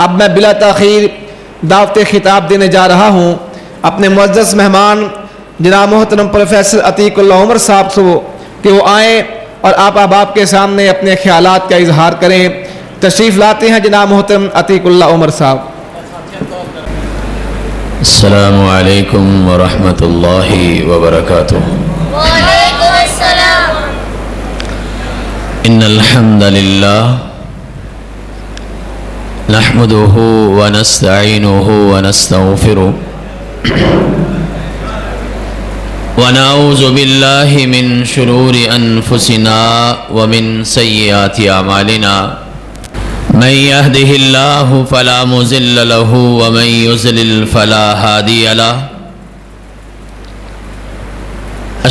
اب میں بلا تاخیر دعوت خطاب دینے جا رہا ہوں اپنے معزز مہمان جناب محترم پروفیسر عتیق اللہ عمر صاحب سے کہ وہ آئیں اور آپ احباب کے سامنے اپنے خیالات کا اظہار کریں۔ تشریف لاتے ہیں جناب محترم عتیق اللہ عمر صاحب۔ السلام علیکم ورحمۃ اللہ وبرکاتہ۔ وعلیکم السلام۔ ان الحمد للہ نحمده ونستعینه ونستغفره ونعوذ باللہ من شرور انفسنا ومن سیئات اعمالنا من يهده الله فلا مضل له ومن يضلل فلا هادي له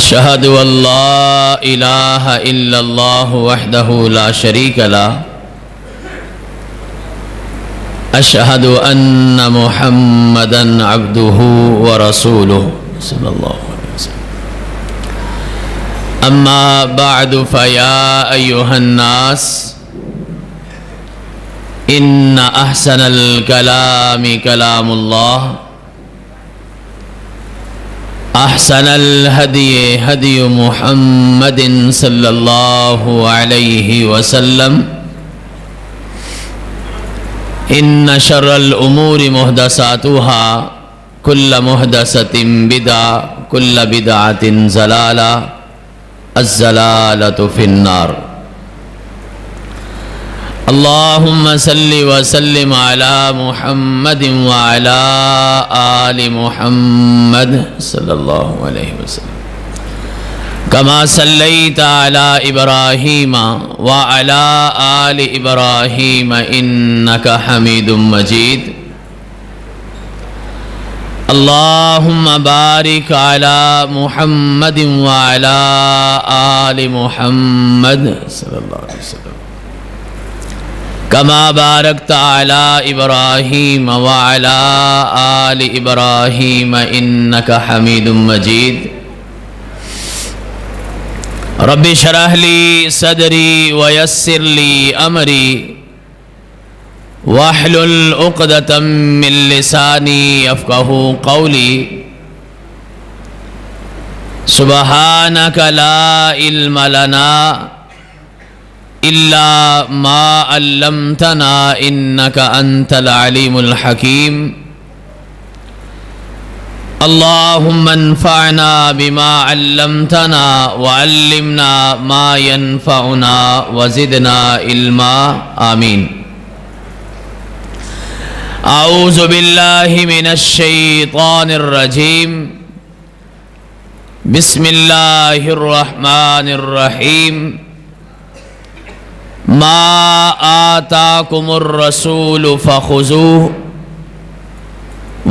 أشهد أن لا إله إلا الله وحده لا شريك له أشهد أن محمدا عبده ورسوله صلى الله عليه وسلم أما بعد فيا أيها الناس إن أحسن الكلام كلام الله أحسن الهدي هدي محمد صلى الله عليه وسلم إن شر الأمور محدثاتها كل محدثة بدعة كل بدعة ضلالة الضلالة في النار۔ اللهم صل وسلم على محمد وعلى آل محمد صلى الله عليه وسلم كما صليت على إبراهيم وعلى آل إبراهيم إنك حميد مجيد۔ اللهم بارك على محمد وعلى آل محمد صلى الله عليه وسلم كما باركت على إبراهيم وعلى آل إبراهيم إنك حميد مجيد۔ رب اشرح لي صدري ويسر لي أمري واحلل عقدة من لساني يفقهوا قولي سبحانك لا علم لنا إلا ما علمتنا إنك أنت العليم الحكيم۔ اللهم انفعنا بما علمتنا وعلمنا ما ينفعنا وزدنا علما آمين۔ أعوذ بالله من الشيطان الرجيم بسم الله الرحمن الرحيم۔ ما آتاكم الرسول فخذوه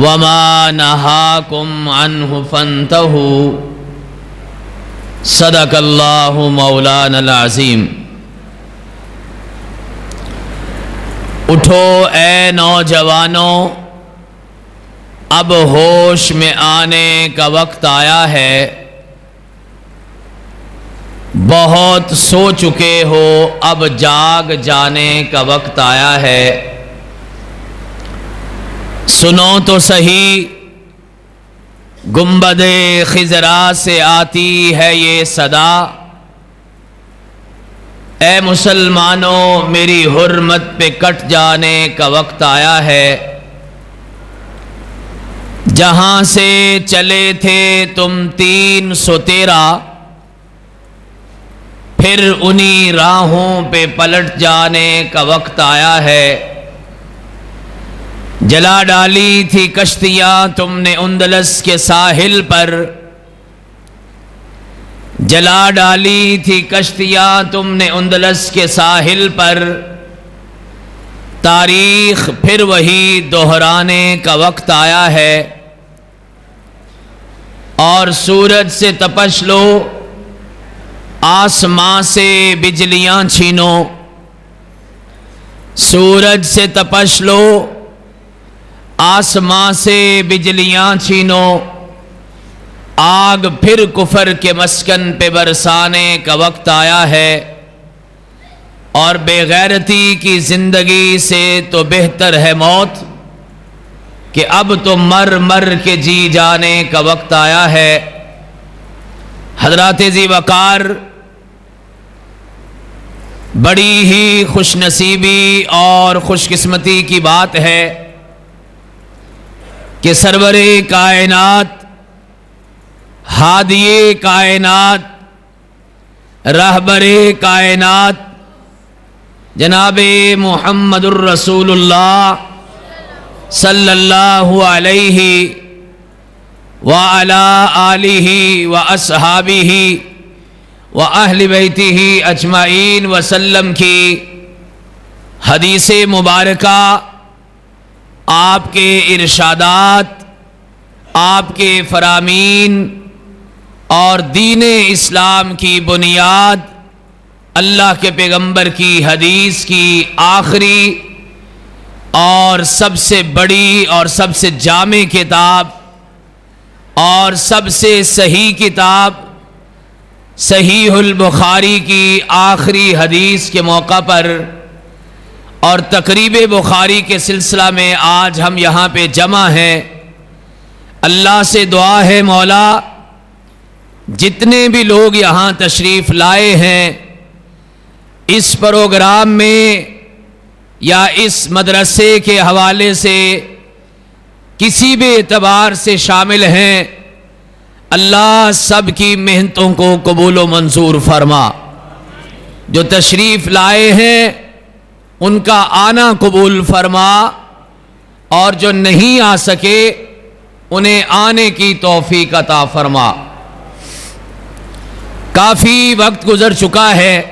وما نهاكم عنه فانتهوا صدق اللہ مولانا العظیم۔ اٹھو اے نوجوانوں، اب ہوش میں آنے کا وقت آیا ہے، بہت سو چکے ہو اب جاگ جانے کا وقت آیا ہے۔ سنو تو صحیح گنبد خضرا سے آتی ہے یہ صدا، اے مسلمانوں میری حرمت پہ کٹ جانے کا وقت آیا ہے۔ جہاں سے چلے تھے تم 313 پھر انہی راہوں پہ پلٹ جانے کا وقت آیا ہے۔ جلا ڈالی تھی کشتیاں تم نے اندلس کے ساحل پر، جلا ڈالی تھی کشتیاں تم نے اندلس کے ساحل پر، تاریخ پھر وہی دہرانے کا وقت آیا ہے۔ اور سورج سے تپش لو، آسمان سے بجلیاں چھینو، سورج سے تپش لو، آسمان سے بجلیاں چھینو، آگ پھر کفر کے مسکن پہ برسانے کا وقت آیا ہے۔ اور بے غیرتی کی زندگی سے تو بہتر ہے موت، کہ اب تو مر مر کے جی جانے کا وقت آیا ہے۔ حضرات ذی وقار، بڑی ہی خوش نصیبی اور خوش قسمتی کی بات ہے کہ سرور کائنات، ہادی کائنات، رہبر کائنات جناب محمد الرسول اللہ صلی اللہ علیہ وعلی آلہ واصحابہ واہل بیتہ اجمعین وسلم کی حدیث مبارکہ، آپ کے ارشادات، آپ کے فرامین اور دین اسلام کی بنیاد، اللہ کے پیغمبر کی حدیث کی آخری اور سب سے بڑی اور سب سے جامع کتاب اور سب سے صحیح کتاب صحیح البخاری کی آخری حدیث کے موقع پر اور تقریب بخاری کے سلسلہ میں آج ہم یہاں پہ جمع ہیں۔ اللہ سے دعا ہے مولا، جتنے بھی لوگ یہاں تشریف لائے ہیں، اس پروگرام میں یا اس مدرسے کے حوالے سے کسی بھی اعتبار سے شامل ہیں، اللہ سب کی محنتوں کو قبول و منظور فرما۔ جو تشریف لائے ہیں ان کا آنا قبول فرما، اور جو نہیں آ سکے انہیں آنے کی توفیق عطا فرما۔ کافی وقت گزر چکا ہے،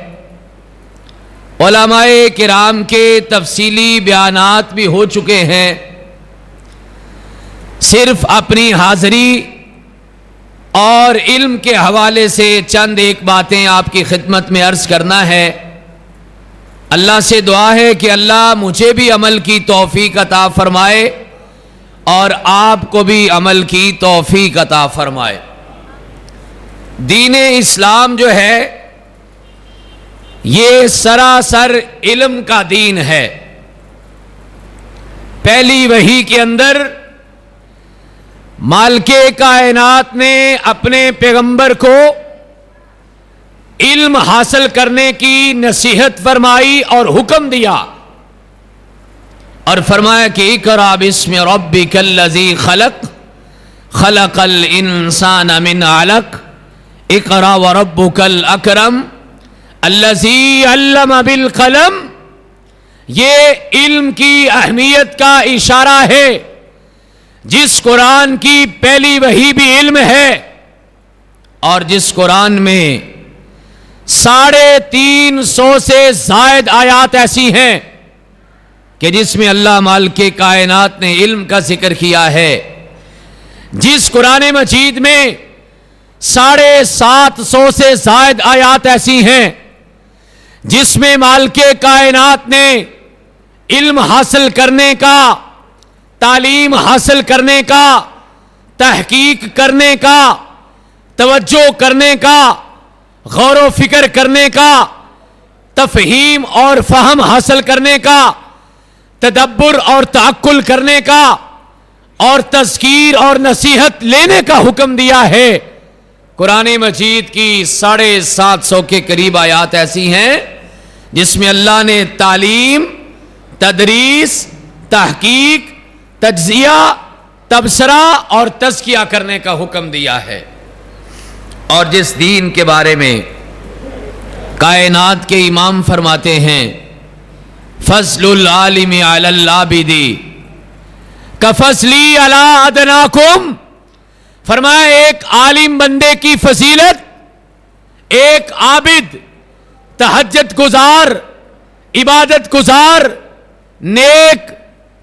علماء کرام کے تفصیلی بیانات بھی ہو چکے ہیں، صرف اپنی حاضری اور علم کے حوالے سے چند ایک باتیں آپ کی خدمت میں عرض کرنا ہے۔ اللہ سے دعا ہے کہ اللہ مجھے بھی عمل کی توفیق عطا فرمائے اور آپ کو بھی عمل کی توفیق عطا فرمائے۔ دین اسلام جو ہے یہ سراسر علم کا دین ہے۔ پہلی وحی کے اندر مالک کائنات نے اپنے پیغمبر کو علم حاصل کرنے کی نصیحت فرمائی اور حکم دیا، اور فرمایا کہ اقرأ باسم ربک الذی خلق، خلق الانسان من علق، اقرأ وربک الاکرم الذی علم بالقلم۔ یہ علم کی اہمیت کا اشارہ ہے۔ جس قرآن کی پہلی وحی بھی علم ہے، اور جس قرآن میں 350 سے زائد آیات ایسی ہیں کہ جس میں اللہ مالک کائنات نے علم کا ذکر کیا ہے، جس قرآن مجید میں 750 سے زائد آیات ایسی ہیں جس میں مالک کائنات نے علم حاصل کرنے کا، تعلیم حاصل کرنے کا، تحقیق کرنے کا، توجہ کرنے کا، غور و فکر کرنے کا، تفہیم اور فہم حاصل کرنے کا، تدبر اور تعقل کرنے کا، اور تذکیر اور نصیحت لینے کا حکم دیا ہے۔ قرآن مجید کی 750 کے قریب آیات ایسی ہیں جس میں اللہ نے تعلیم، تدریس، تحقیق، تجزیہ، تبصرہ اور تزکیہ کرنے کا حکم دیا ہے۔ اور جس دین کے بارے میں کائنات کے امام فرماتے ہیں فضل العالم علی العابد کفضلی علی ادناکم، فرمایا ایک عالم بندے کی فضیلت ایک عابد، تہجد گزار، عبادت گزار، نیک،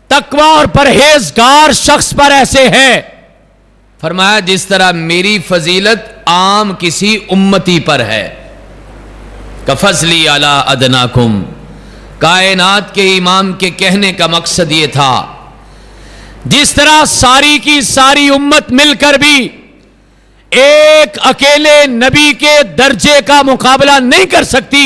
تقوی اور پرہیزگار شخص پر ایسے ہے، فرمایا جس طرح میری فضیلت عام کسی امتی پر ہے۔ کفضلی علی ادناکم، کائنات کے امام کے کہنے کا مقصد یہ تھا جس طرح ساری کی ساری امت مل کر بھی ایک اکیلے نبی کے درجے کا مقابلہ نہیں کر سکتی،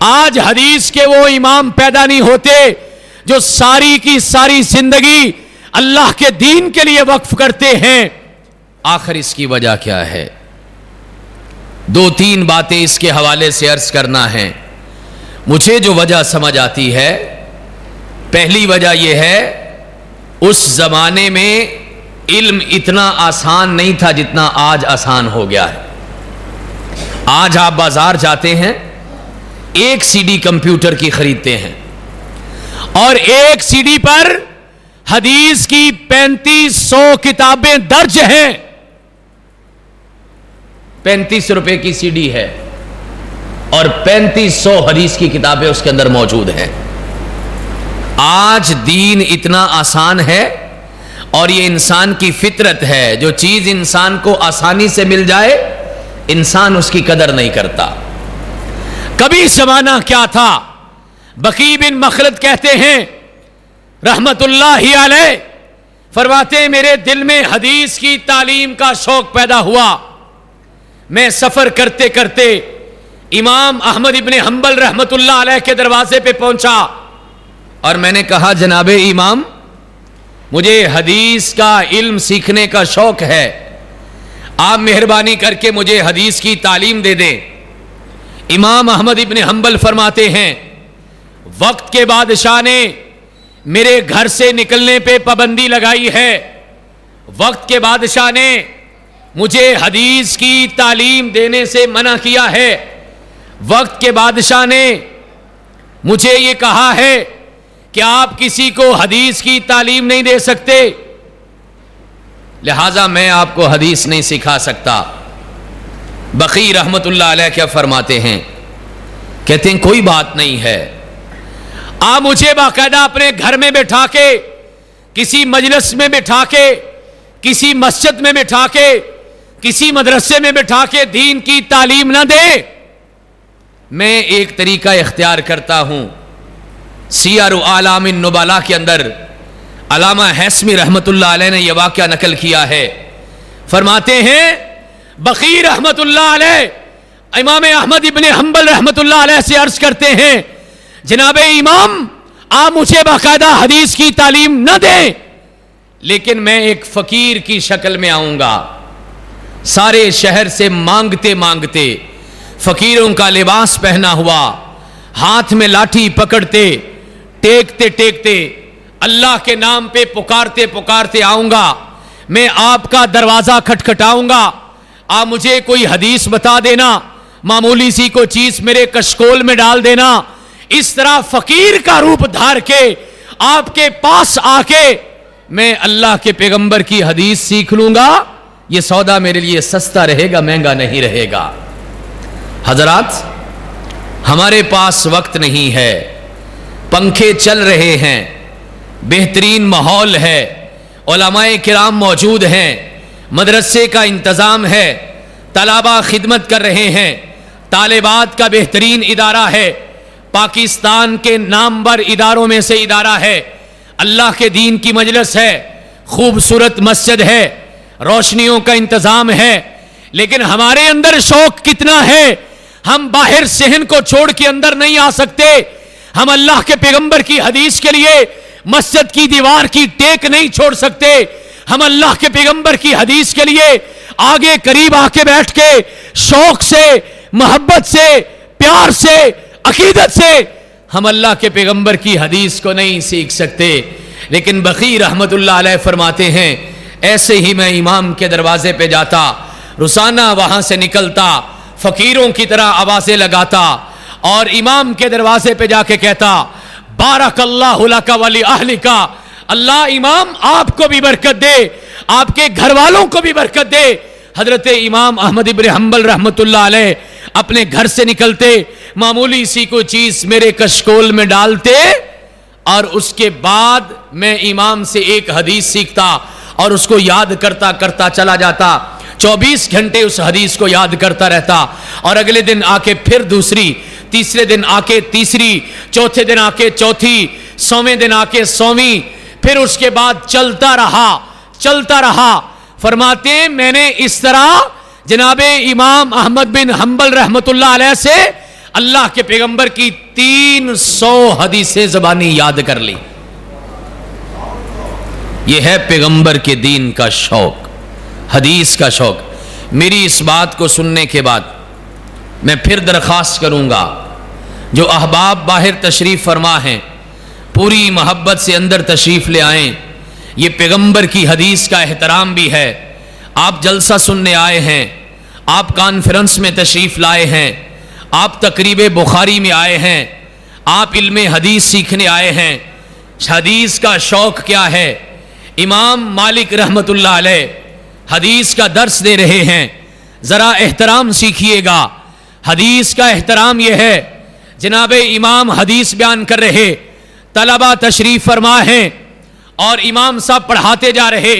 آج حدیث کے وہ امام پیدا نہیں ہوتے جو ساری کی ساری زندگی اللہ کے دین کے لیے وقف کرتے ہیں۔ آخر اس کی وجہ کیا ہے؟ دو تین باتیں اس کے حوالے سے عرض کرنا ہے۔ مجھے جو وجہ سمجھ آتی ہے، پہلی وجہ یہ ہے، اس زمانے میں علم اتنا آسان نہیں تھا جتنا آج آسان ہو گیا ہے۔ آج آپ بازار جاتے ہیں، ایک سی ڈی کمپیوٹر کی خریدتے ہیں اور ایک سی ڈی پر حدیث کی 3500 کتابیں درج ہیں۔ 35 روپے کی سی ڈی ہے اور 3500 حدیث کی کتابیں اس کے اندر موجود ہیں۔ آج دین اتنا آسان ہے، اور یہ انسان کی فطرت ہے، جو چیز انسان کو آسانی سے مل جائے انسان اس کی قدر نہیں کرتا۔ کبھی زمانہ کیا تھا، بقی بن مخلد کہتے ہیں رحمت اللہ علیہ، فرماتے ہیں میرے دل میں حدیث کی تعلیم کا شوق پیدا ہوا۔ میں سفر کرتے کرتے امام احمد ابن حنبل رحمت اللہ علیہ کے دروازے پہ پہنچا اور میں نے کہا جناب امام، مجھے حدیث کا علم سیکھنے کا شوق ہے، آپ مہربانی کر کے مجھے حدیث کی تعلیم دے دیں۔ امام احمد ابن حنبل فرماتے ہیں وقت کے بادشاہ نے میرے گھر سے نکلنے پہ پابندی لگائی ہے، وقت کے بادشاہ نے مجھے حدیث کی تعلیم دینے سے منع کیا ہے، وقت کے بادشاہ نے مجھے یہ کہا ہے کہ آپ کسی کو حدیث کی تعلیم نہیں دے سکتے، لہذا میں آپ کو حدیث نہیں سکھا سکتا۔ بقی رحمت اللہ علیہ کیا فرماتے ہیں؟ کہتے ہیں کوئی بات نہیں ہے، آپ مجھے باقاعدہ اپنے گھر میں بٹھا کے، کسی مجلس میں بٹھا کے، کسی مسجد میں بٹھا کے، کسی مدرسے میں بٹھا کے دین کی تعلیم نہ دے، میں ایک طریقہ اختیار کرتا ہوں۔ سیر اعلام النبلاء کے اندر علامہ حیثمی رحمت اللہ علیہ نے یہ واقعہ نقل کیا ہے، فرماتے ہیں بقی رحمت اللہ علیہ امام احمد ابن حنبل رحمت اللہ علیہ سے عرض کرتے ہیں جناب امام، آپ مجھے باقاعدہ حدیث کی تعلیم نہ دیں، لیکن میں ایک فقیر کی شکل میں آؤں گا، سارے شہر سے مانگتے مانگتے، فقیروں کا لباس پہنا ہوا، ہاتھ میں لاٹھی پکڑتے، ٹیکتے ٹیکتے، اللہ کے نام پہ پکارتے پکارتے آؤں گا، میں آپ کا دروازہ کھٹکھٹاؤں گا، آپ مجھے کوئی حدیث بتا دینا، معمولی سی کوئی چیز میرے کشکول میں ڈال دینا۔ اس طرح فقیر کا روپ دھار کے آپ کے پاس آ کے میں اللہ کے پیغمبر کی حدیث سیکھ لوں گا، یہ سودا میرے لیے سستا رہے گا، مہنگا نہیں رہے گا۔ حضرات، ہمارے پاس وقت نہیں ہے، پنکھے چل رہے ہیں، بہترین ماحول ہے، علماء کرام موجود ہیں، مدرسے کا انتظام ہے، طلباء خدمت کر رہے ہیں، طالبات کا بہترین ادارہ ہے، پاکستان کے نامور اداروں میں سے ادارہ ہے، اللہ کے دین کی مجلس ہے، خوبصورت مسجد ہے، روشنیوں کا انتظام ہے، لیکن ہمارے اندر شوق کتنا ہے؟ ہم باہر صحن کو چھوڑ کے اندر نہیں آ سکتے، ہم اللہ کے پیغمبر کی حدیث کے لیے مسجد کی دیوار کی ٹیک نہیں چھوڑ سکتے، ہم اللہ کے پیغمبر کی حدیث کے لیے آگے قریب آ کے بیٹھ کے شوق سے، محبت سے، پیار سے، عقیدت سے ہم اللہ کے پیغمبر کی حدیث کو نہیں سیکھ سکتے۔ لیکن بقی رحمت اللہ علیہ فرماتے ہیں ایسے ہی میں امام کے دروازے پہ جاتا، روزانہ وہاں سے نکلتا، فقیروں کی طرح آوازیں لگاتا اور امام کے دروازے پہ جا کے کہتا بارک اللہ لک ولی اہلک، اللہ امام آپ کو بھی برکت دے، آپ کے گھر والوں کو بھی برکت دے۔ حضرت امام احمد ابن حنبل رحمت اللہ علیہ اپنے گھر سے نکلتے، معمولی سی کوئی چیز میرے کشکول میں ڈالتے اور اس کے بعد میں امام سے ایک حدیث سیکھتا اور اس کو یاد کرتا کرتا چلا جاتا، 24 گھنٹے اس حدیث کو یاد کرتا رہتا، اور اگلے دن آ کے پھر دوسری، تیسرے دن آ کے تیسری، چوتھے دن آ کے چوتھی، 100ویں دن آ کے 100ویں، پھر اس کے بعد چلتا رہا۔ فرماتے ہیں میں نے اس طرح جناب امام احمد بن حنبل رحمت اللہ علیہ سے اللہ کے پیغمبر کی 300 حدیثیں زبانی یاد کر لی. یہ ہے پیغمبر کے دین کا شوق، حدیث کا شوق. میری اس بات کو سننے کے بعد میں پھر درخواست کروں گا، جو احباب باہر تشریف فرما ہیں پوری محبت سے اندر تشریف لے آئیں. یہ پیغمبر کی حدیث کا احترام بھی ہے. آپ جلسہ سننے آئے ہیں، آپ کانفرنس میں تشریف لائے ہیں، آپ تقریب بخاری میں آئے ہیں، آپ علم حدیث سیکھنے آئے ہیں. حدیث کا شوق کیا ہے؟ امام مالک رحمت اللہ علیہ حدیث کا درس دے رہے ہیں. ذرا احترام سیکھیے گا. حدیث کا احترام یہ ہے، جناب امام حدیث بیان کر رہے، طلبہ تشریف فرما ہیں اور امام صاحب پڑھاتے جا رہے.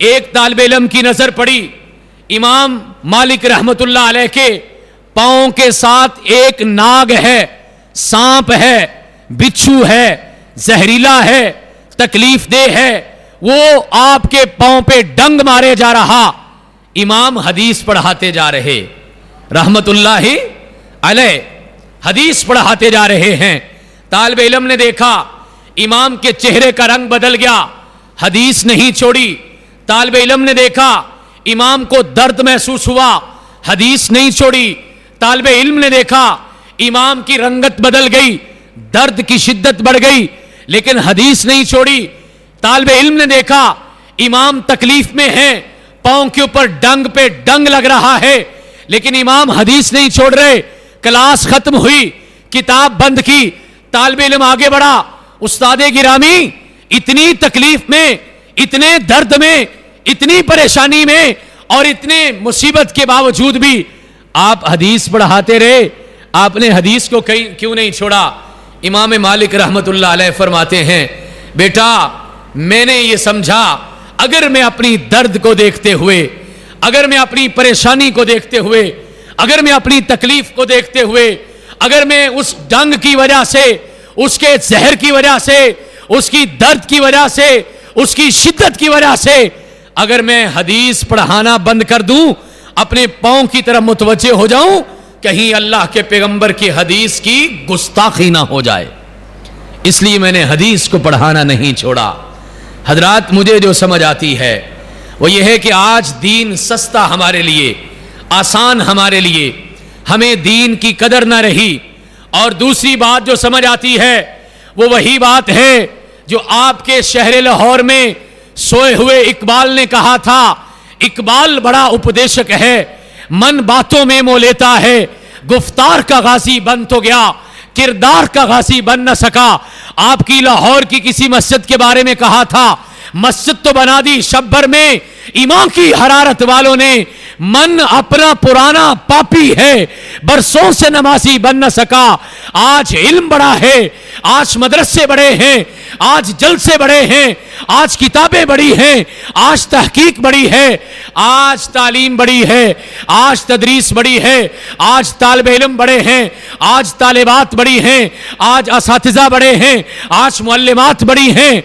ایک طالب علم کی نظر پڑی امام مالک رحمت اللہ علیہ کے پاؤں کے ساتھ ایک ناگ ہے، سانپ ہے، بچھو ہے، زہریلا ہے، تکلیف دہ ہے. وہ آپ کے پاؤں پہ ڈنگ مارے جا رہا. امام حدیث پڑھاتے جا رہے رحمت اللہ علیہ، حدیث پڑھاتے جا رہے ہیں. طالب علم نے دیکھا امام کے چہرے کا رنگ بدل گیا، حدیث نہیں چھوڑی. طالب علم نے دیکھا امام کو درد محسوس ہوا، حدیث نہیں چھوڑی. طالب علم نے دیکھا امام کی رنگت بدل گئی، درد کی شدت بڑھ گئی، لیکن حدیث نہیں چھوڑی. طالب علم نے دیکھا امام تکلیف میں ہیں، پاؤں کے اوپر ڈنگ پہ ڈنگ لگ رہا ہے، لیکن امام حدیث نہیں چھوڑ رہے. کلاس ختم ہوئی، کتاب بند کی، طالب علم آگے بڑھا. استاد گرامی، اتنی تکلیف میں، اتنے درد میں، اتنی پریشانی میں اور اتنے مصیبت کے باوجود بھی آپ حدیث پڑھاتے رہے. آپ نے حدیث کو کیوں نہیں چھوڑا؟ امام مالک رحمت اللہ علیہ فرماتے ہیں، بیٹا میں نے یہ سمجھا اگر میں اپنی درد کو دیکھتے ہوئے، اگر میں اپنی پریشانی کو دیکھتے ہوئے، اگر میں اپنی تکلیف کو دیکھتے ہوئے، اگر میں اس ڈنگ کی وجہ سے، اس کے زہر کی وجہ سے، اس کی درد کی وجہ سے، اس کی شدت کی وجہ سے اگر میں حدیث پڑھانا بند کر دوں، اپنے پاؤں کی طرف متوجہ ہو جاؤں، کہیں اللہ کے پیغمبر کی حدیث کی گستاخی نہ ہو جائے، اس لیے میں نے حدیث کو پڑھانا نہیں چھوڑا. حضرات، مجھے جو سمجھ آتی ہے وہ یہ ہے کہ آج دین سستا ہمارے لیے، آسان ہمارے لیے، ہمیں دین کی قدر نہ رہی. اور دوسری بات جو سمجھ آتی ہے وہ وہی بات ہے جو آپ کے شہر لاہور میں سوئے ہوئے اقبال نے کہا تھا. اقبال بڑا اپدیشک ہے، من باتوں میں مو لیتا ہے، گفتار کا غازی بن تو گیا، کردار کا غازی بن نہ سکا. آپ کی لاہور کی کسی مسجد کے بارے میں کہا تھا، مسجد تو بنا دی شب بھر میں ایمان کی حرارت والوں نے، من اپنا پرانا پاپی ہے، برسوں سے نمازی بن نہ سکا. آج علم بڑا ہے، آج مدرسے بڑے ہیں، آج جلسے بڑے ہیں، آج کتابیں بڑی ہیں، آج تحقیق بڑی ہے، آج تعلیم بڑی ہے، آج تدریس بڑی ہے، آج طالب علم بڑے ہیں، آج طالبات بڑی ہیں، آج اساتذہ بڑے ہیں، آج معلمات بڑی ہیں.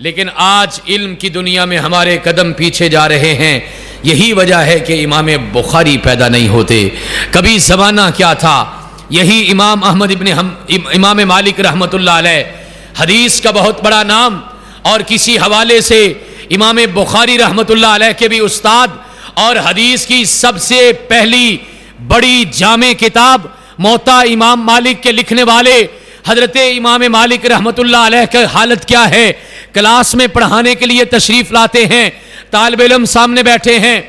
لیکن آج علم کی دنیا میں ہمارے قدم پیچھے جا رہے ہیں. یہی وجہ ہے کہ امام بخاری پیدا نہیں ہوتے. کبھی زمانہ کیا تھا، یہی امام مالک رحمت اللہ علیہ، حدیث کا بہت بڑا نام، اور کسی حوالے سے امام بخاری رحمت اللہ علیہ کے بھی استاد، اور حدیث کی سب سے پہلی بڑی جامع کتاب موطا امام مالک کے لکھنے والے حضرت امام مالک رحمت اللہ علیہ کی حالت کیا ہے؟ کلاس میں پڑھانے کے لیے تشریف لاتے ہیں، طالب علم سامنے بیٹھے ہیں،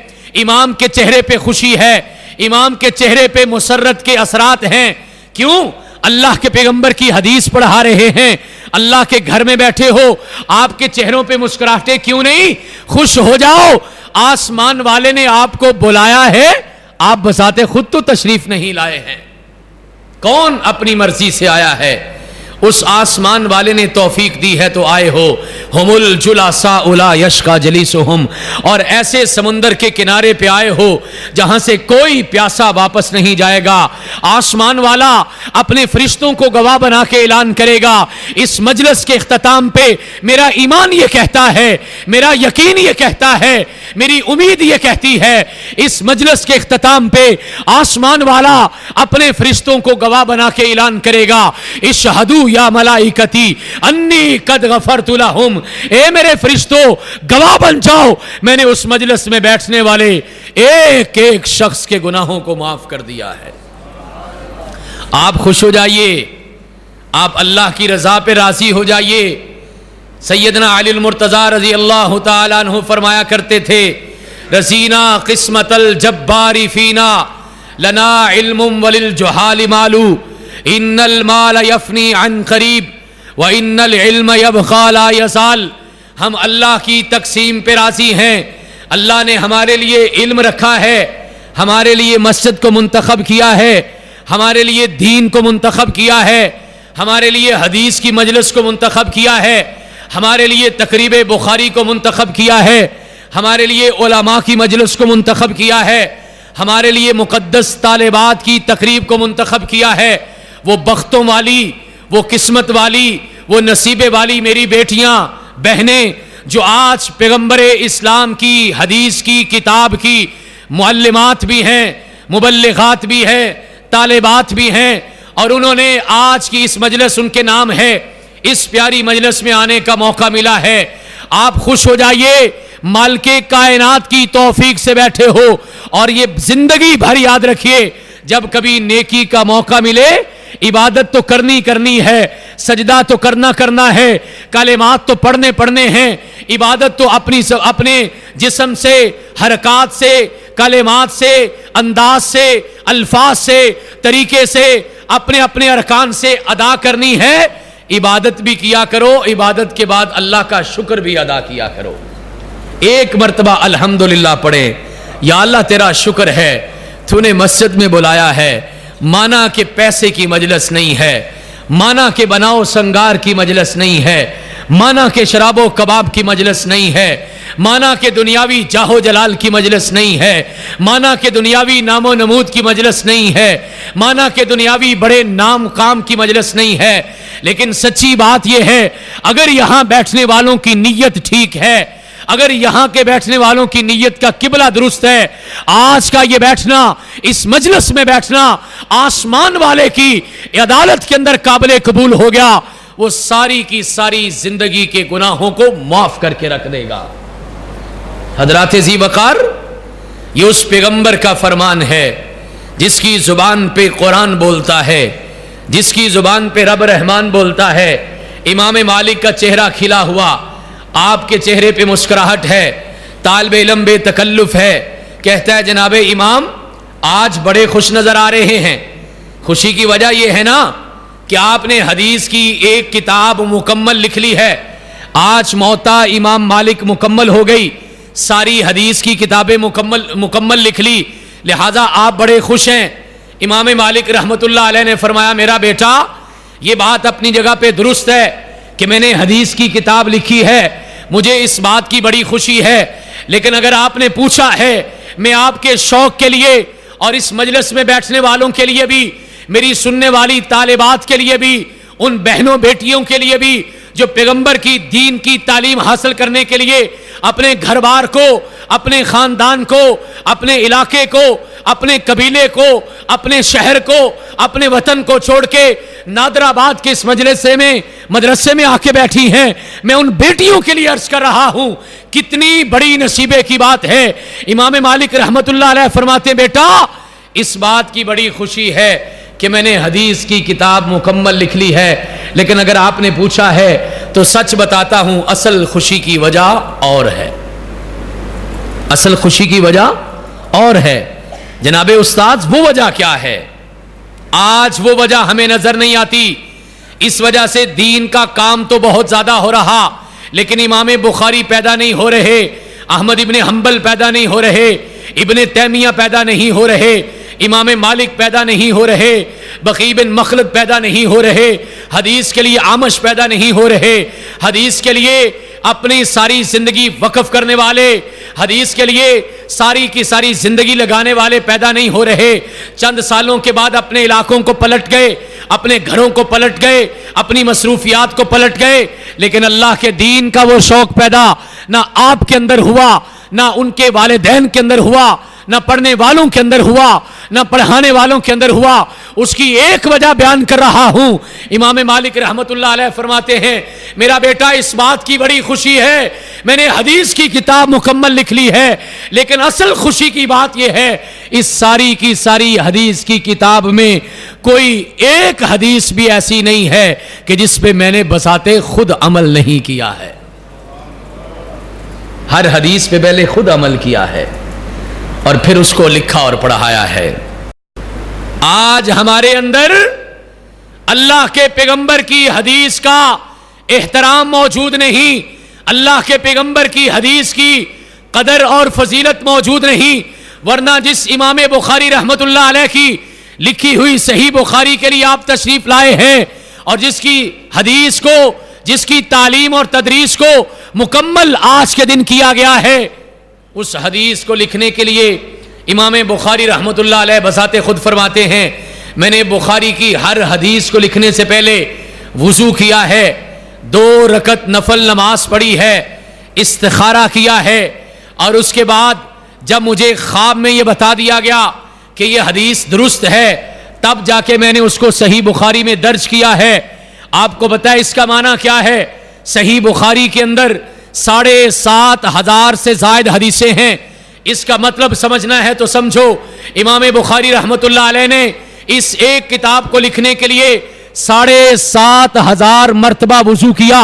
امام کے چہرے پہ خوشی ہے، امام کے چہرے پہ مسرت کے اثرات ہیں. کیوں؟ اللہ کے پیغمبر کی حدیث پڑھا رہے ہیں. اللہ کے گھر میں بیٹھے ہو، آپ کے چہروں پہ مسکراہٹیں کیوں نہیں؟ خوش ہو جاؤ. آسمان والے نے آپ کو بلایا ہے، آپ بذات خود تو تشریف نہیں لائے ہیں. کون اپنی مرضی سے آیا ہے؟ اس آسمان والے نے توفیق دی ہے تو آئے ہو. ہم الجلاساء لا یشقی جلیسہم، اور ایسے سمندر کے کنارے پہ آئے ہو جہاں سے کوئی پیاسا واپس نہیں جائے گا. آسمان والا اپنے فرشتوں کو گواہ بنا کے اعلان کرے گا اس مجلس کے اختتام پہ میرا ایمان یہ کہتا ہے، میرا یقین یہ کہتا ہے، میری امید یہ کہتی ہے. اس مجلس کے اختتام پہ آسمان والا اپنے فرشتوں کو گواہ بنا کے اعلان کرے گا اشہدوا یا ملائکتی انی قد غفرت لہم، اے میرے فرشتوں گواہ بن جاؤ میں نے اس مجلس میں بیٹھنے والے ایک ایک شخص کے گناہوں کو معاف کر دیا ہے. آپ خوش ہو جائیے، آپ اللہ کی رضا پہ راضی ہو جائیے. سیدنا علی المرتضی رضی اللہ تعالیٰ عنہ فرمایا کرتے تھے رضینا قسمت الجبار فینا لنا علم وللجہال مال ان المال یفنی عن قریب وان العلم یبقى لا یزال. ہم اللہ کی تقسیم پہ راضی ہیں. اللہ نے ہمارے لیے علم رکھا ہے، ہمارے لیے مسجد کو منتخب کیا ہے، ہمارے لیے دین کو منتخب کیا ہے، ہمارے لیے حدیث کی مجلس کو منتخب کیا ہے، ہمارے لیے تقریب بخاری کو منتخب کیا ہے، ہمارے لیے علماء کی مجلس کو منتخب کیا ہے، ہمارے لیے مقدس طالبات کی تقریب کو منتخب کیا ہے. وہ بختوں والی، وہ قسمت والی، وہ نصیبے والی میری بیٹیاں بہنیں جو آج پیغمبر اسلام کی حدیث کی کتاب کی معلمات بھی ہیں، مبلغات بھی ہیں، طالبات بھی ہیں، اور انہوں نے آج کی اس مجلس ان کے نام ہے، اس پیاری مجلس میں آنے کا موقع ملا ہے. آپ خوش ہو جائیے، مالک کائنات کی توفیق سے بیٹھے ہو. اور یہ زندگی بھر یاد رکھیے جب کبھی نیکی کا موقع ملے عبادت تو کرنی ہے، سجدہ تو کرنا ہے، کلمات تو پڑھنے ہیں. عبادت تو اپنے جسم سے، حرکات سے، کلمات سے، انداز سے، الفاظ سے، طریقے سے، اپنے ارکان سے ادا کرنی ہے. عبادت بھی کیا کرو، عبادت کے بعد اللہ کا شکر بھی ادا کیا کرو. ایک مرتبہ الحمدللہ پڑھیں، یا اللہ تیرا شکر ہے تو نے مسجد میں بلایا ہے. مانا کہ پیسے کی مجلس نہیں ہے، مانا کہ بناؤ سنگار کی مجلس نہیں ہے، مانا کہ شراب و کباب کی مجلس نہیں ہے، مانا کہ دنیاوی جاہ و جلال کی مجلس نہیں ہے، مانا کہ دنیاوی نام و نمود کی مجلس نہیں ہے، مانا کہ دنیاوی بڑے نام کام کی مجلس نہیں ہے. لیکن سچی بات یہ ہے اگر یہاں بیٹھنے والوں کی نیت ٹھیک ہے، اگر یہاں کے بیٹھنے والوں کی نیت کا قبلہ درست ہے، آج کا یہ بیٹھنا، اس مجلس میں بیٹھنا آسمان والے کی عدالت کے اندر قابل قبول ہو گیا. وہ ساری کی ساری زندگی کے گناہوں کو معاف کر کے رکھ دے گا. حضرات ذی وقار، یہ اس پیغمبر کا فرمان ہے جس کی زبان پہ قرآن بولتا ہے، جس کی زبان پہ رب رحمان بولتا ہے. امام مالک کا چہرہ کھلا ہوا، آپ کے چہرے پہ مسکراہٹ ہے، طالب علم بے تکلف ہے، کہتا ہے جناب امام آج بڑے خوش نظر آ رہے ہیں. خوشی کی وجہ یہ ہے نا کہ آپ نے حدیث کی ایک کتاب مکمل لکھ لی ہے. آج موطا امام مالک مکمل ہو گئی، ساری حدیث کی کتابیں مکمل لکھ لی، لہذا آپ بڑے خوش ہیں. امام مالک رحمت اللہ علیہ نے فرمایا میرا بیٹا یہ بات اپنی جگہ پہ درست ہے کہ میں نے حدیث کی کتاب لکھی ہے، مجھے اس بات کی بڑی خوشی ہے. لیکن اگر آپ نے پوچھا ہے میں آپ کے شوق کے لیے اور اس مجلس میں بیٹھنے والوں کے لیے بھی، میری سننے والی طالبات کے لیے بھی، ان بہنوں بیٹیوں کے لیے بھی جو پیغمبر کی دین کی تعلیم حاصل کرنے کے لیے اپنے گھر بار کو، اپنے خاندان کو، اپنے علاقے کو، اپنے قبیلے کو، اپنے شہر کو، اپنے وطن کو چھوڑ کے نادر آباد کے اس مدرسے میں آ کے بیٹھی ہیں، میں ان بیٹیوں کے لیے عرض کر رہا ہوں کتنی بڑی نصیبے کی بات ہے. امام مالک رحمت اللہ علیہ فرماتے بیٹا اس بات کی بڑی خوشی ہے کہ میں نے حدیث کی کتاب مکمل لکھ لی ہے، لیکن اگر آپ نے پوچھا ہے تو سچ بتاتا ہوں اصل خوشی کی وجہ اور ہے، اصل خوشی کی وجہ اور ہے. جناب استاد وہ وجہ کیا ہے؟ آج وہ وجہ ہمیں نظر نہیں آتی. اس وجہ سے دین کا کام تو بہت زیادہ ہو رہا، لیکن امام بخاری پیدا نہیں ہو رہے، احمد ابن حنبل پیدا نہیں ہو رہے، ابن تیمیہ پیدا نہیں ہو رہے، امام مالک پیدا نہیں ہو رہے، بقی بن مخلد پیدا نہیں ہو رہے، حدیث کے لیے آمش پیدا نہیں ہو رہے، حدیث کے لیے اپنی ساری زندگی وقف کرنے والے، حدیث کے لیے ساری کی ساری زندگی لگانے والے پیدا نہیں ہو رہے۔ چند سالوں کے بعد اپنے علاقوں کو پلٹ گئے، اپنے گھروں کو پلٹ گئے، اپنی مصروفیات کو پلٹ گئے، لیکن اللہ کے دین کا وہ شوق پیدا نہ آپ کے اندر ہوا، نہ ان کے والدین کے اندر ہوا، نہ پڑھنے والوں کے اندر ہوا، نہ پڑھانے والوں کے اندر ہوا۔ اس کی ایک وجہ بیان کر رہا ہوں۔ امام مالک رحمت اللہ علیہ فرماتے ہیں میرا بیٹا اس بات کی بڑی خوشی ہے میں نے حدیث کی کتاب مکمل لکھ لی ہے، لیکن اصل خوشی کی بات یہ ہے اس ساری کی ساری حدیث کی کتاب میں کوئی ایک حدیث بھی ایسی نہیں ہے کہ جس پہ میں نے بساتے خود عمل نہیں کیا ہے۔ ہر حدیث پہ پہلے خود عمل کیا ہے اور پھر اس کو لکھا اور پڑھایا ہے۔ آج ہمارے اندر اللہ کے پیغمبر کی حدیث کا احترام موجود نہیں، اللہ کے پیغمبر کی حدیث کی قدر اور فضیلت موجود نہیں، ورنہ جس امام بخاری رحمت اللہ علیہ کی لکھی ہوئی صحیح بخاری کے لیے آپ تشریف لائے ہیں اور جس کی حدیث کو، جس کی تعلیم اور تدریس کو مکمل آج کے دن کیا گیا ہے، اس حدیث کو لکھنے کے لیے امام بخاری رحمت اللہ علیہ بذات خود فرماتے ہیں میں نے بخاری کی ہر حدیث کو لکھنے سے پہلے وضو کیا ہے، 2 رکعت نفل نماز پڑھی ہے، استخارہ کیا ہے، اور اس کے بعد جب مجھے خواب میں یہ بتا دیا گیا کہ یہ حدیث درست ہے تب جا کے میں نے اس کو صحیح بخاری میں درج کیا ہے۔ آپ کو بتائیں اس کا معنی کیا ہے؟ صحیح بخاری کے اندر 7,500 سے زائد حدیثیں ہیں۔ اس کا مطلب سمجھنا ہے تو سمجھو، امام بخاری رحمت اللہ علیہ نے اس ایک کتاب کو لکھنے کے لیے 7,500 مرتبہ وضو کیا،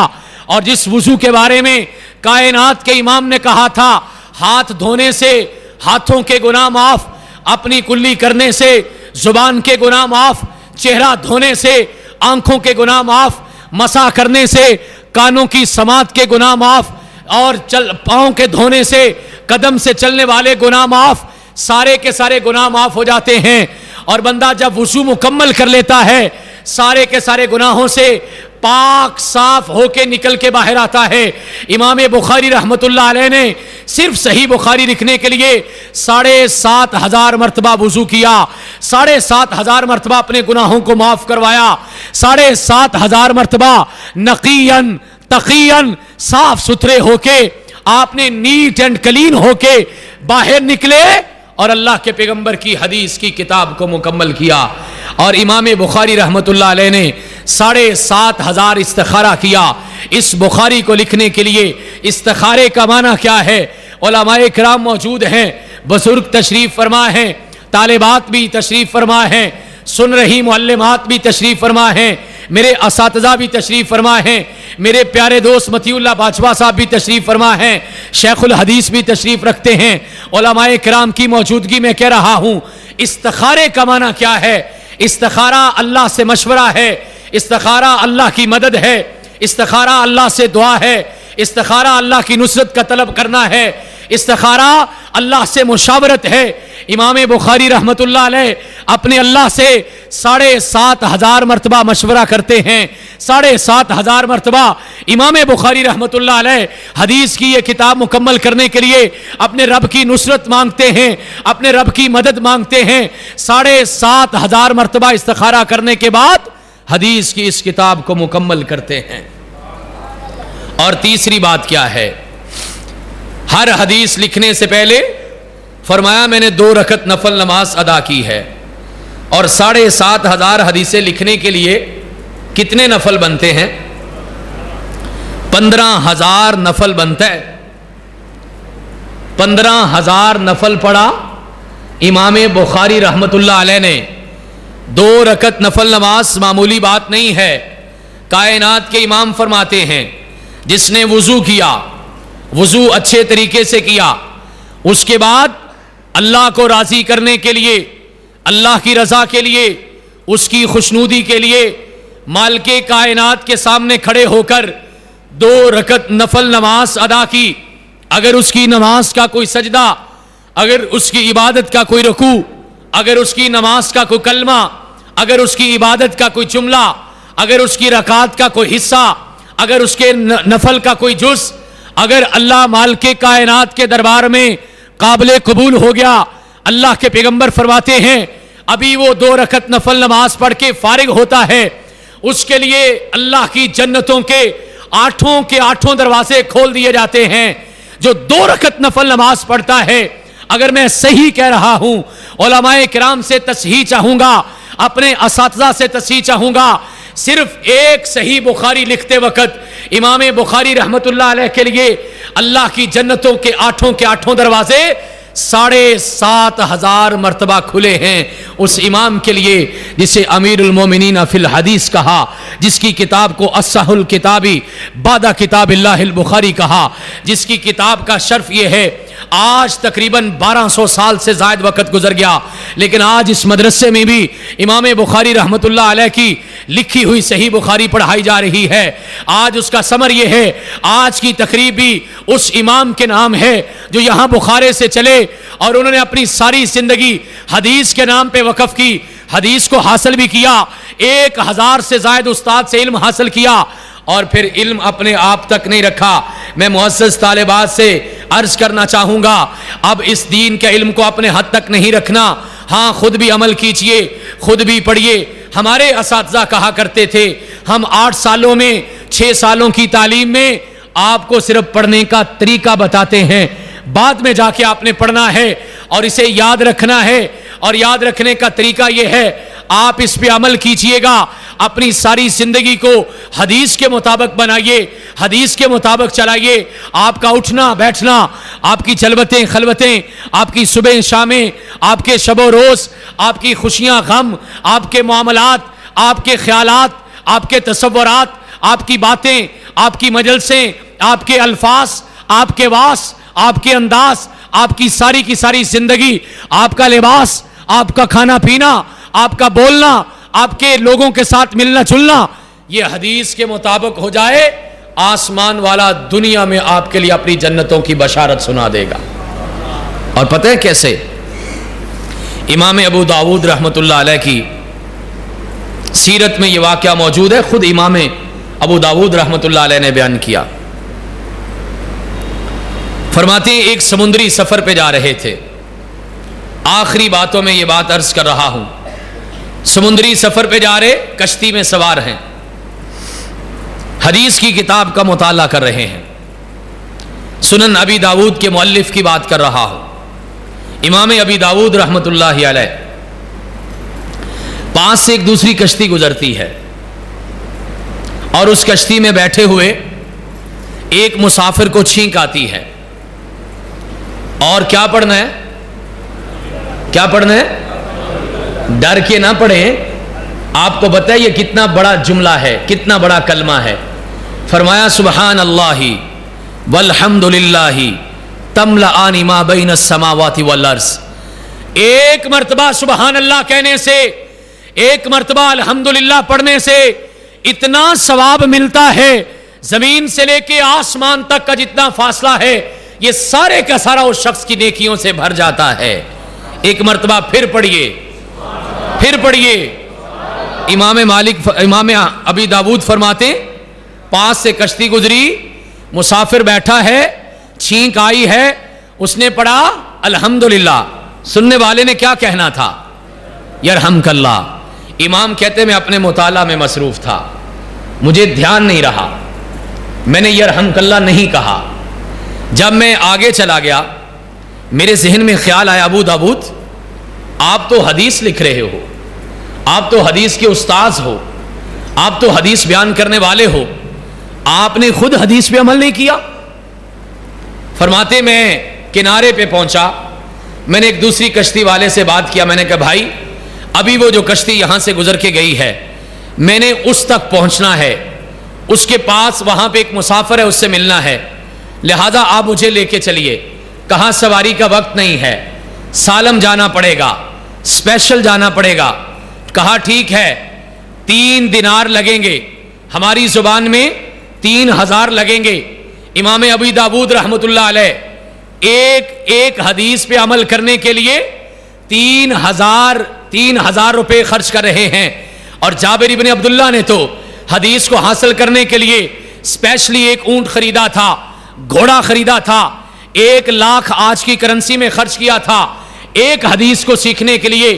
اور جس وضو کے بارے میں کائنات کے امام نے کہا تھا ہاتھ دھونے سے ہاتھوں کے گناہ معاف، اپنی کلی کرنے سے زبان کے گناہ معاف، چہرہ دھونے سے آنکھوں کے گناہ معاف، مسح کرنے سے کانوں کی سماعت کے گناہ معاف، اور پاؤں کے دھونے سے قدم سے چلنے والے گناہ معاف، سارے کے سارے گناہ معاف ہو جاتے ہیں۔ اور بندہ جب وضو مکمل کر لیتا ہے سارے کے سارے گناہوں سے پاک صاف ہو کے نکل کے باہر آتا ہے۔ امام بخاری رحمت اللہ علیہ نے صرف صحیح بخاری لکھنے کے لیے 7,500 مرتبہ وضو کیا، 7,500 مرتبہ اپنے گناہوں کو معاف کروایا، 7,500 مرتبہ نقیاً تقیاً صاف ستھرے ہو کے آپ نے نیٹ اینڈ کلین ہو کے باہر نکلے اور اللہ کے پیغمبر کی حدیث کی کتاب کو مکمل کیا۔ اور امام بخاری رحمت اللہ علیہ نے 7,500 استخارہ کیا۔ اس بخاری کو لکھنے کے لیے استخارے کا معنی کیا ہے؟ علماء کرام موجود ہیں، بزرگ تشریف فرما ہیں، طالبات بھی تشریف فرما ہیں، سن رہی معلمات بھی تشریف فرما ہیں، میرے اساتذہ بھی تشریف فرما ہیں، میرے پیارے دوست مطیع اللہ باجوہ صاحب بھی تشریف فرما ہیں، شیخ الحدیث بھی تشریف رکھتے ہیں۔ علماء کرام کی موجودگی میں کہہ رہا ہوں استخارے کا معنی کیا ہے؟ استخارہ اللہ سے مشورہ ہے، استخارہ اللہ کی مدد ہے، استخارہ اللہ سے دعا ہے، استخارہ اللہ کی نصرت کا طلب کرنا ہے، استخارہ اللہ سے مشاورت ہے۔ امام بخاری رحمت اللہ علیہ اپنے اللہ سے 7,500 مرتبہ مشورہ کرتے ہیں، 7,500 مرتبہ امام بخاری رحمت اللہ علیہ حدیث کی یہ کتاب مکمل کرنے کے لیے اپنے رب کی نصرت مانگتے ہیں، اپنے رب کی مدد مانگتے ہیں۔ 7,500 مرتبہ استخارہ کرنے کے بعد حدیث کی اس کتاب کو مکمل کرتے ہیں۔ اور تیسری بات کیا ہے؟ ہر حدیث لکھنے سے پہلے فرمایا میں نے 2 رکعت نفل نماز ادا کی ہے، اور 7,500 حدیثیں لکھنے کے لیے کتنے نفل بنتے ہیں؟ 15,000 نفل بنتا ہے۔ 15,000 نفل پڑھا امام بخاری رحمت اللہ علیہ نے۔ 2 رکعت نفل نماز معمولی بات نہیں ہے۔ کائنات کے امام فرماتے ہیں جس نے وضو کیا، وضو اچھے طریقے سے کیا، اس کے بعد اللہ کو راضی کرنے کے لیے، اللہ کی رضا کے لیے، اس کی خوشنودی کے لیے مالک کائنات کے سامنے کھڑے ہو کر 2 رکعت نفل نماز ادا کی، اگر اس کی نماز کا کوئی سجدہ، اگر اس کی عبادت کا کوئی رکوع، اگر اس کی نماز کا کوئی کلمہ، اگر اس کی عبادت کا کوئی جملہ، اگر اس کی رکعت کا کوئی حصہ، اگر اس کے نفل کا کوئی جز اگر اللہ مالک کائنات کے دربار میں قابل قبول ہو گیا، اللہ کے پیغمبر فرماتے ہیں ابھی وہ 2 رکعت نفل نماز پڑھ کے فارغ ہوتا ہے، اس کے لیے اللہ کی جنتوں کے 8 دروازے کھول دیے جاتے ہیں۔ جو 2 رکعت نفل نماز پڑھتا ہے، اگر میں صحیح کہہ رہا ہوں، علماء کرام سے تصحیح چاہوں گا، اپنے اساتذہ سے تصحیح چاہوں گا، صرف ایک صحیح بخاری لکھتے وقت امام بخاری رحمت اللہ علیہ کے لیے اللہ کی جنتوں کے 8 دروازے 7,500 مرتبہ کھلے ہیں اس امام کے لیے جسے امیر المومنین فی الحدیث کہا، جس کی کتاب کو اصح الکتابی بعد کتاب اللہ البخاری کہا، جس کی کتاب کا شرف یہ ہے آج تقریباً 1200 سال سے زائد وقت گزر گیا، لیکن آج اس مدرسے میں بھی امام بخاری رحمت اللہ علیہ کی لکھی ہوئی صحیح بخاری پڑھائی جا رہی ہے۔ آج اس کا ثمر یہ ہے، آج کی تقریب بھی اس امام کے نام ہے جو یہاں بخارے سے چلے اور انہوں نے اپنی ساری زندگی حدیث کے نام پہ وقف کی، حدیث کو حاصل بھی کیا، 1000 سے زائد استاد سے علم حاصل کیا، اور پھر علم اپنے آپ تک نہیں رکھا۔ میں معزز طالبات سے عرض کرنا چاہوں گا، اب اس دین کے علم کو اپنے حد تک نہیں رکھنا، ہاں خود بھی عمل کیجئے، خود بھی پڑھیے۔ ہمارے اساتذہ کہا کرتے تھے ہم 8 سالوں میں 6 سالوں کی تعلیم میں آپ کو صرف پڑھنے کا طریقہ بتاتے ہیں، بعد میں جا کے آپ نے پڑھنا ہے اور اسے یاد رکھنا ہے، اور یاد رکھنے کا طریقہ یہ ہے آپ اس پہ عمل کیجئے گا، اپنی ساری زندگی کو حدیث کے مطابق بنائیے، حدیث کے مطابق چلائیے۔ آپ کا اٹھنا بیٹھنا، آپ کی جلوتیں خلوتیں، آپ کی صبح شامیں، آپ کے شب و روز، آپ کی خوشیاں غم، آپ کے معاملات، آپ کے خیالات، آپ کے تصورات، آپ کی باتیں، آپ کی مجلسیں، آپ کے الفاظ، آپ کے واس، آپ کے انداز، آپ کی ساری زندگی، آپ کا لباس، آپ کا کھانا پینا، آپ کا بولنا، آپ کے لوگوں کے ساتھ ملنا جلنا، یہ حدیث کے مطابق ہو جائے، آسمان والا دنیا میں آپ کے لیے اپنی جنتوں کی بشارت سنا دے گا۔ اور پتہ ہے کیسے؟ امام ابو داود رحمت اللہ علیہ کی سیرت میں یہ واقعہ موجود ہے، خود امام ابو داود رحمت اللہ علیہ نے بیان کیا۔ فرماتے ہیں ایک سمندری سفر پہ جا رہے تھے، آخری باتوں میں یہ بات عرض کر رہا ہوں، سمندری سفر پہ جا رہے، کشتی میں سوار ہیں، حدیث کی کتاب کا مطالعہ کر رہے ہیں، سنن ابی داود کے مؤلف کی بات کر رہا ہوں، امام ابی داود رحمت اللہ علیہ، پاس سے ایک دوسری کشتی گزرتی ہے اور اس کشتی میں بیٹھے ہوئے ایک مسافر کو چھینک آتی ہے، اور کیا پڑھنا ہے؟ کیا پڑھنا ہے؟ ڈر کے نہ پڑھیں، آپ کو پتہ ہے یہ کتنا بڑا جملہ ہے، کتنا بڑا کلمہ ہے۔ فرمایا سبحان اللہ والحمد للہ تملأان ما بین السماوات والارض، ایک مرتبہ سبحان اللہ کہنے سے، ایک مرتبہ الحمدللہ پڑھنے سے اتنا ثواب ملتا ہے، زمین سے لے کے آسمان تک کا جتنا فاصلہ ہے یہ سارے کا سارا اس شخص کی نیکیوں سے بھر جاتا ہے۔ ایک مرتبہ پھر پڑھیے، پھر پڑھیے۔ امام ابی داود فرماتے پاس سے کشتی گزری، مسافر بیٹھا ہے، چھینک آئی ہے، اس نے پڑھا الحمدللہ، سننے والے نے کیا کہنا تھا؟ یرحمک اللہ۔ امام کہتے میں اپنے مطالعہ میں مصروف تھا، مجھے دھیان نہیں رہا، میں نے یرحمک اللہ نہیں کہا۔ جب میں آگے چلا گیا میرے ذہن میں خیال آیا ابو داود آپ تو حدیث لکھ رہے ہو، آپ تو حدیث کے استاذ ہو، آپ تو حدیث بیان کرنے والے ہو، آپ نے خود حدیث پہ عمل نہیں کیا؟ فرماتے میں کنارے پہ پہنچا، میں نے ایک دوسری کشتی والے سے بات کیا، میں نے کہا بھائی ابھی وہ جو کشتی یہاں سے گزر کے گئی ہے میں نے اس تک پہنچنا ہے، اس کے پاس وہاں پہ ایک مسافر ہے، اس سے ملنا ہے، لہذا آپ مجھے لے کے چلیے۔ کہا سواری کا وقت نہیں ہے، سالم جانا پڑے گا، اسپیشل جانا پڑے گا۔ کہا ٹھیک ہے 3 دینار لگیں گے، ہماری زبان میں 3000 لگیں گے۔ امام ابی داود رحمت اللہ علیہ ایک حدیث پہ عمل کرنے کے لیے 3000 روپے خرچ کر رہے ہیں، اور جابر ابن عبداللہ نے تو حدیث کو حاصل کرنے کے لیے اسپیشلی ایک اونٹ خریدا تھا، گھوڑا خریدا تھا، 1,00,000 آج کی کرنسی میں خرچ کیا تھا، ایک حدیث کو سیکھنے کے لیے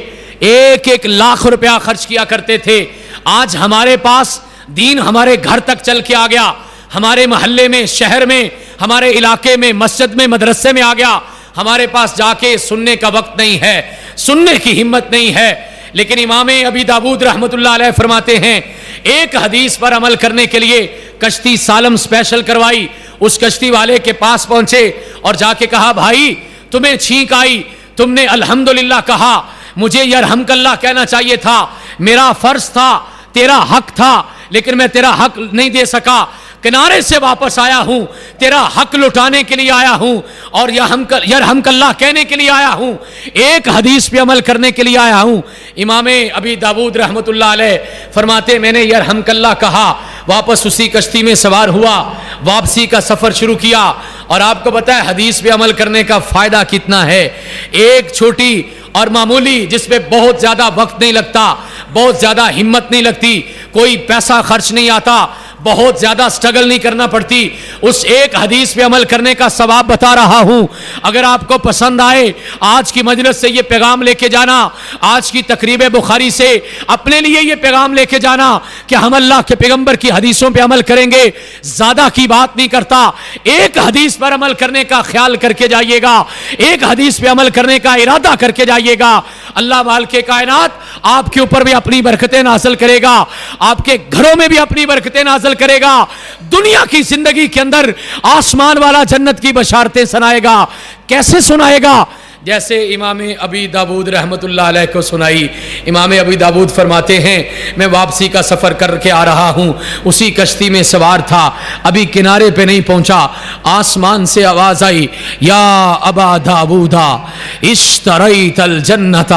1,00,000 روپیہ خرچ کیا کرتے تھے۔ آج ہمارے پاس دین ہمارے گھر تک چل کے آ گیا، ہمارے محلے میں، شہر میں، ہمارے علاقے میں، مسجد میں، مدرسے میں آ گیا۔ ہمارے پاس جا کے سننے کا وقت نہیں ہے، سننے کی ہمت نہیں ہے۔ لیکن امام ابی داؤد رحمت اللہ علیہ فرماتے ہیں ایک حدیث پر عمل کرنے کے لیے کشتی سالم سپیشل کروائی، اس کشتی والے کے پاس پہنچے اور جا کے کہا بھائی تمہیں چھینک آئی، تم نے الحمدللہ کہا، مجھے یرحمک اللہ کہنا چاہیے تھا، میرا فرض تھا، تیرا حق تھا، لیکن میں تیرا حق نہیں دے سکا، کنارے سے واپس آیا ہوں، تیرا حق لٹانے کے لیے آیا ہوں اور یرحمک اللہ کہنے کے لیے آیا ہوں، ایک حدیث پہ عمل کرنے کے لیے آیا ہوں۔ امام ابی داؤد رحمت اللہ علیہ فرماتے میں نے یرحمک اللہ کہا، واپس اسی کشتی میں سوار ہوا، واپسی کا سفر شروع کیا۔ اور آپ کو پتہ ہے حدیث پہ عمل کرنے کا فائدہ کتنا ہے؟ ایک چھوٹی اور معمولی جس پہ بہت زیادہ وقت نہیں لگتا، بہت زیادہ ہمت نہیں لگتی، کوئی پیسہ خرچ نہیں آتا، بہت زیادہ سٹرگل نہیں کرنا پڑتی، اس ایک حدیث پہ عمل کرنے کا ثواب بتا رہا ہوں۔ اگر آپ کو پسند آئے آج کی مجلس سے یہ پیغام لے کے جانا، آج کی تقریب بخاری سے اپنے لیے یہ پیغام لے کے جانا کہ ہم اللہ کے پیغمبر کی حدیثوں پہ عمل کریں گے، زیادہ کی بات نہیں کرتا، ایک حدیث پر عمل کرنے کا خیال کر کے جائیے گا، ایک حدیث پہ عمل کرنے کا ارادہ کر کے جائیے گا، اللہ مالک کائنات آپ کے اوپر بھی اپنی برکتیں نازل کرے گا، آپ کے گھروں میں بھی اپنی برکتیں نازل کرے گا، دنیا کی زندگی کے اندر آسمان والا جنت کی بشارتیں سنائے گا۔ کیسے سنائے گا؟ جیسے امام ابی داؤد رحمت اللہ علیہ کو سنائی۔ امام ابی داؤد فرماتے ہیں میں واپسی کا سفر کر کے آ رہا ہوں، اسی کشتی میں سوار تھا، ابھی کنارے پہ نہیں پہنچا، آسمان سے آواز آئی یا ابا داؤد اشتریت الجنت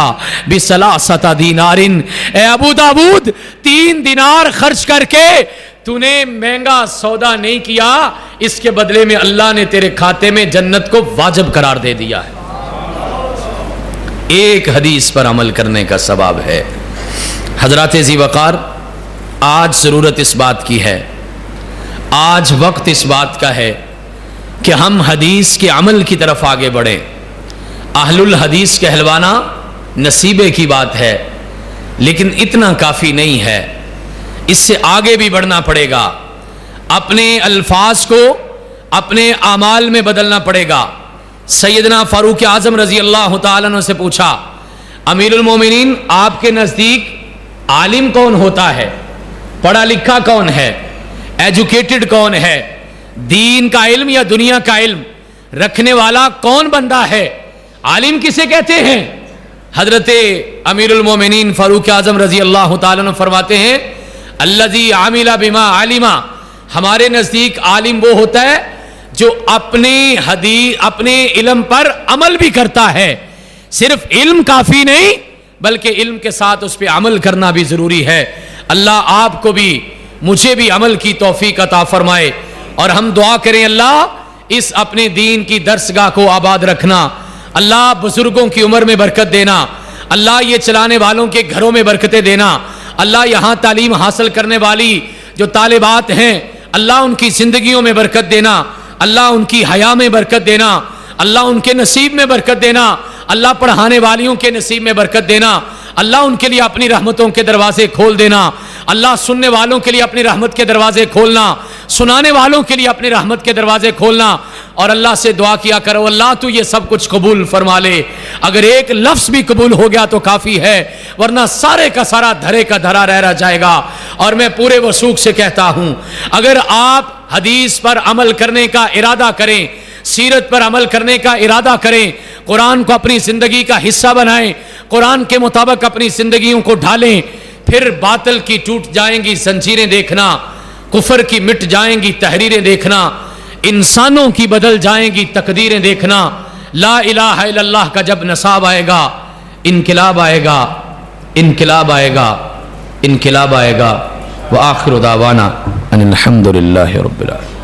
بثلاثۃ دینار، اے ابو داؤد 3 دینار خرچ کر کے تو نے مہنگا سودا نہیں کیا، اس کے بدلے میں اللہ نے تیرے کھاتے میں جنت کو واجب قرار دے دیا ہے۔ ایک حدیث پر عمل کرنے کا ثواب ہے۔ حضرات ذی وقار، آج ضرورت اس بات کی ہے، آج وقت اس بات کا ہے کہ ہم حدیث کے عمل کی طرف آگے بڑھیں۔ اہل الحدیث کہلوانا نصیبے کی بات ہے، لیکن اتنا کافی نہیں ہے، اس سے آگے بھی بڑھنا پڑے گا، اپنے الفاظ کو اپنے اعمال میں بدلنا پڑے گا۔ سیدنا فاروق اعظم رضی اللہ تعالیٰ عنہ سے پوچھا امیر المومنین آپ کے نزدیک عالم کون ہوتا ہے؟ پڑھا لکھا کون ہے؟ ایجوکیٹڈ کون ہے؟ دین کا علم یا دنیا کا علم رکھنے والا کون بندہ ہے؟ عالم کسے کہتے ہیں؟ حضرت امیر المومنین فاروق اعظم رضی اللہ تعالیٰ عنہ فرماتے ہیں الذی عمل بما علم، ہمارے نزدیک عالم وہ ہوتا ہے جو اپنے علم پر عمل بھی کرتا ہے۔ صرف علم کافی نہیں بلکہ علم کے ساتھ اس پہ عمل کرنا بھی ضروری ہے۔ اللہ آپ کو بھی مجھے بھی عمل کی توفیق عطا فرمائے، اور ہم دعا کریں اللہ اس اپنے دین کی درسگاہ کو آباد رکھنا، اللہ بزرگوں کی عمر میں برکت دینا، اللہ یہ چلانے والوں کے گھروں میں برکتیں دینا، اللہ یہاں تعلیم حاصل کرنے والی جو طالبات ہیں اللہ ان کی زندگیوں میں برکت دینا، اللہ ان کی حیا میں برکت دینا، اللہ ان کے نصیب میں برکت دینا، اللہ پڑھانے والیوں کے نصیب میں برکت دینا، اللہ ان کے لیے اپنی رحمتوں کے دروازے کھول دینا، اللہ سننے والوں کے لیے اپنی رحمت کے دروازے کھولنا، سنانے والوں کے لیے اپنی رحمت کے دروازے کھولنا، اور اللہ سے دعا کیا کرو اللہ تو یہ سب کچھ قبول فرما لے۔ اگر ایک لفظ بھی قبول ہو گیا تو کافی ہے، ورنہ سارے کا سارا دھرے کا دھرا رہ جائے گا۔ اور میں پورے وثوق سے کہتا ہوں اگر آپ حدیث پر عمل کرنے کا ارادہ کریں، سیرت پر عمل کرنے کا ارادہ کریں، قرآن کو اپنی زندگی کا حصہ بنائیں، قرآن کے مطابق اپنی زندگیوں کو ڈھالیں، پھر باطل کی ٹوٹ جائیں گی زنجیریں دیکھنا، کفر کی مٹ جائیں گی تحریریں دیکھنا، انسانوں کی بدل جائیں گی تقدیریں دیکھنا، لا الہ الا اللہ کا جب نصاب آئے گا انقلاب آئے گا، انقلاب آئے گا، انقلاب آئے گا۔ وآخر دعوانا ان الحمد للہ رب العالمین۔